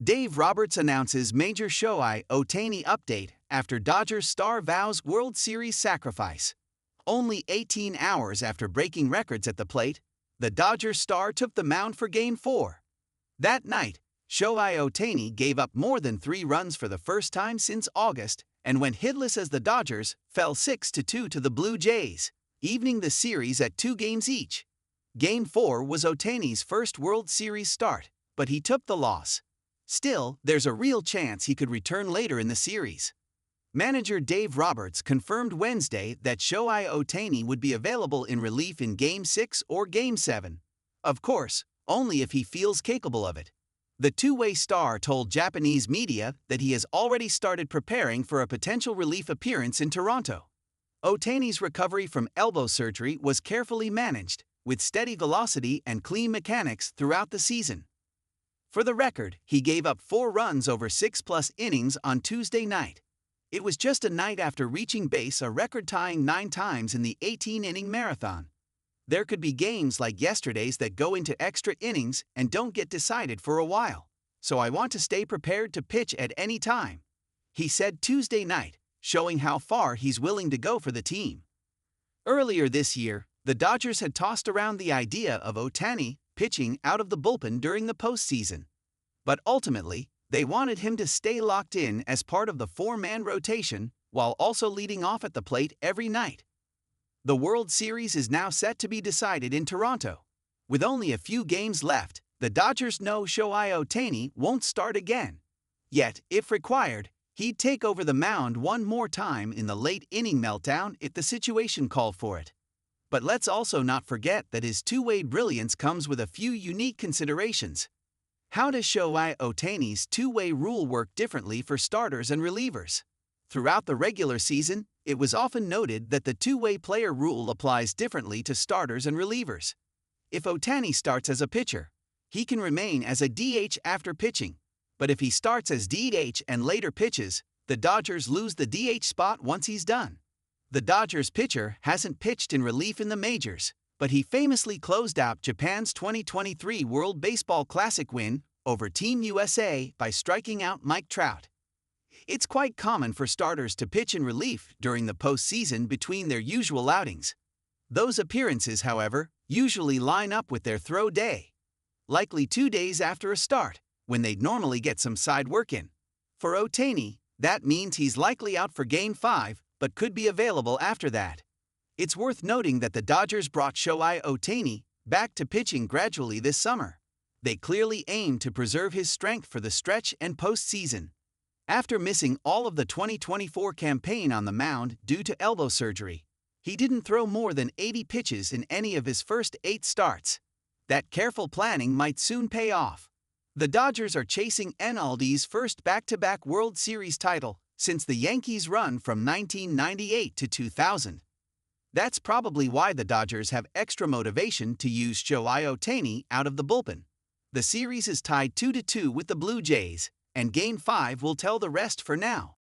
Dave Roberts announces major Shohei Ohtani update after Dodgers star Vows World Series sacrifice. Only 18 hours after breaking records at the plate, the Dodgers star took the mound for Game 4. That night, Shohei Ohtani gave up more than 3 runs for the first time since August and went hitless as the Dodgers fell 6-2 to the Blue Jays, evening the series at 2 games each. Game 4 was Ohtani's first World Series start, but he took the loss. Still, there's a real chance he could return later in the series. Manager Dave Roberts confirmed Wednesday that Shohei Ohtani would be available in relief in Game 6 or Game 7. Of course, only if he feels capable of it. The two-way star told Japanese media that he has already started preparing for a potential relief appearance in Toronto. Ohtani's recovery from elbow surgery was carefully managed, with steady velocity and clean mechanics throughout the season. For the record, he gave up 4 runs over 6+ innings on Tuesday night. It was just a night after reaching base a record-tying 9 times in the 18-inning marathon. There could be games like yesterday's that go into extra innings and don't get decided for a while, so I want to stay prepared to pitch at any time, he said Tuesday night, showing how far he's willing to go for the team. Earlier this year, the Dodgers had tossed around the idea of Ohtani pitching out of the bullpen during the postseason. But ultimately, they wanted him to stay locked in as part of the 4-man rotation while also leading off at the plate every night. The World Series is now set to be decided in Toronto. With only a few games left, the Dodgers know Shohei Ohtani won't start again. Yet, if required, he'd take over the mound one more time in the late-inning meltdown if the situation called for it. But let's also not forget that his two-way brilliance comes with a few unique considerations. How does Shohei Ohtani's two-way rule work differently for starters and relievers? Throughout the regular season, it was often noted that the two-way player rule applies differently to starters and relievers. If Ohtani starts as a pitcher, he can remain as a DH after pitching. But if he starts as DH and later pitches, the Dodgers lose the DH spot once he's done. The Dodgers pitcher hasn't pitched in relief in the majors, but he famously closed out Japan's 2023 World Baseball Classic win over Team USA by striking out Mike Trout. It's quite common for starters to pitch in relief during the postseason between their usual outings. Those appearances, however, usually line up with their throw day, likely 2 days after a start, when they'd normally get some side work in. For Ohtani, that means he's likely out for Game 5, but could be available after that. It's worth noting that the Dodgers brought Shohei Ohtani back to pitching gradually this summer. They clearly aim to preserve his strength for the stretch and postseason. After missing all of the 2024 campaign on the mound due to elbow surgery, he didn't throw more than 80 pitches in any of his first 8 starts. That careful planning might soon pay off. The Dodgers are chasing NLD's first back-to-back World Series title since the Yankees' run from 1998 to 2000. That's probably why the Dodgers have extra motivation to use Shohei Ohtani out of the bullpen. The series is tied 2-2 with the Blue Jays, and Game 5 will tell the rest for now.